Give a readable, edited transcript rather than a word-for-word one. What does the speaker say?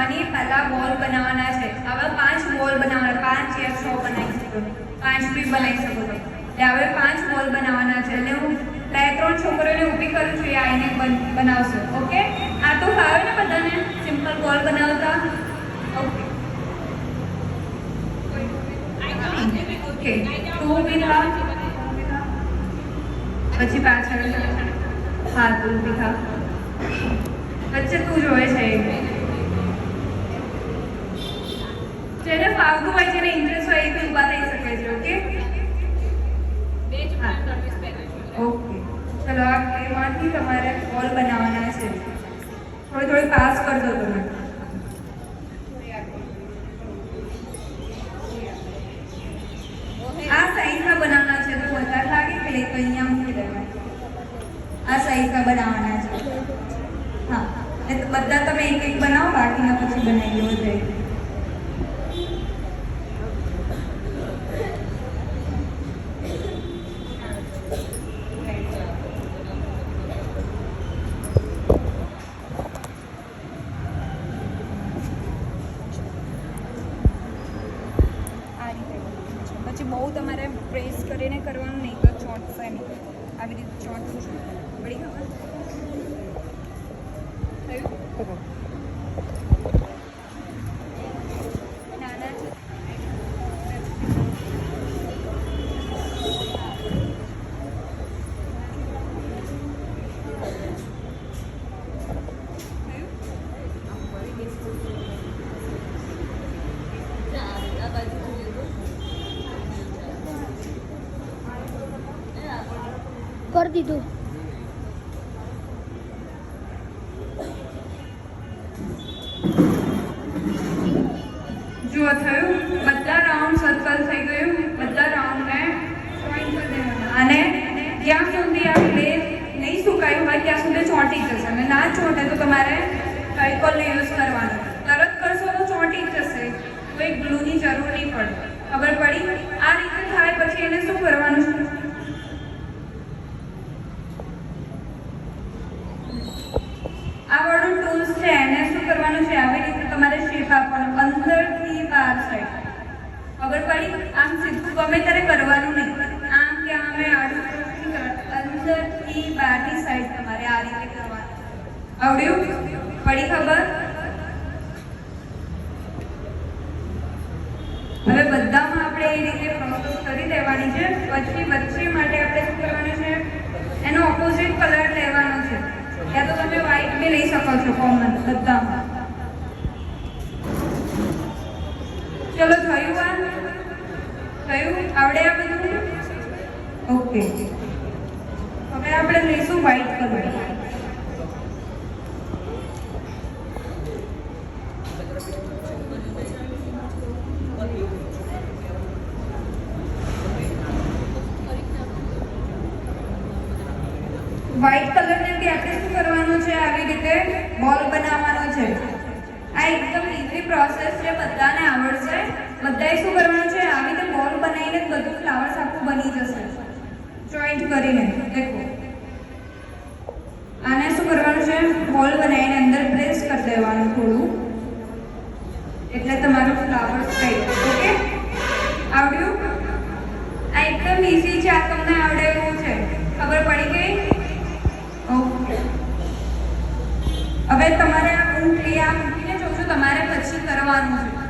બનાવવાની, પહેલા બોલ બનાવવાના છે. હવે 5 બોલ બનાવવાના, 5 યા 6 બનાવી શકો, 5 બી બનાવી શકો છો. એટલે હવે 5 બોલ બનાવવાના છે અને હું 2-3 છોકરીઓને ઊભી કરું છું, એ આઈને બનાવશો. ઓકે, આ તો ફાવે ને બધાને સિમ્પલ બોલ બનાવતા? ઓકે ઓકે, તું ઊભી થા, પછી પાછળ હાથ ઊભી થા, વચ્ચે તું જોવે છે. જેને ફાવતું હોય, જેને ઇન્ટરેસ્ટ હોય એ બી ઊભા થઈ શકે છે. ઓકે ઓકે, ચલો એમાંથી તમારે બોલ બનાવવાના છે. થોડી પાસ કરજો તમે. આ સાઈઝના બનાવવાના છે, તો વધારે લાગે કે લઈ તો અહીંયા મૂકી દેવાના. આ સાઈઝના બનાવવાના છે. હા, એટલે બધા તમે એક એક બનાવો, બાકીના પછી બનાવી લો જાય. પછી બહુ તમારે પ્રેસ કરીને કરવાનું નહીં, તો ચોંટશે નહીં. આવી રીતે ચોંટવું છે. પડી ખબર થયું? નાના कर दीदू જો થયું, બધા રાઉન્ડ સર્કલ થઈ ગયું. બધા રાઉન્ડને જોઈન કરી દેવાના અને જ્યાં સુધી આ પ્લેસ નહીં સુકાયું હોય ત્યાં સુધી ચોંટી જશે. અને ના ચોંટે તો તમારે ફેવિકોલનો યુઝ કરવાનો. તરત કરશો તો ચોંટી જશે, કોઈ ગ્લુની જરૂર નહીં પડે. ખબર પડી? આ રીતે થાય પછી એને શું કરવાનું છે? આ વાળું ટૂલ્સ છે, એને શું કરવાનું છે? આવી રીતે તમારે શેપ આપવાનો, અંદરથી બહાર સાઈડ. ખબર પડી? આમ સીધું ગમે ત્યારે કરવાનું નહીં. આમ કે આમે આડું અંદરથી બહારની સાઈડ તમારે આ રીતે કરવાનું. આવડ્યું? પડી ખબર? હવે બધામાં આપણે એ રીતે પ્રોસેસ કરી દેવાની છે. પછી વચ્ચે માટે આપણે શું કરવાનું છે? એનો ઓપોઝિટ કલર લેવાનો છે. या तो તમે વ્હાઈટ બી લઈ શકો છો, કોમન બધામાં. ચલો થયું? આ થયું? આવડે આ બધું? ઓકે, હવે આપણે લઈશું વ્હાઈટ કલર. વ્હાઈટ કલરને બી આપણે શું કરવાનું છે? આવી રીતે બોલ બનાવવાનો છે. આ એકદમ ઇઝી પ્રોસેસ છે, બધાને આવડશે. બધાએ શું કરવાનું છે? આવી રીતે બોલ બનાવીને બધું ફ્લાવર્સ આખું બની જશે જોઈન્ટ કરીને. દેખો, આને શું કરવાનું છે? બોલ બનાવીને અંદર પ્રેસ કરી દેવાનું થોડું, એટલે તમારું ફ્લાવર્સ થઈ. ઓકે, આવડ્યું? આ એકદમ ઇઝી છે. આ તમને આવડે એવું છે. ખબર પડી ગઈ? ઓકે, હવે તમારે હું આ મૂકીને જોઉં છું, તમારે પછી કરવાનું છે.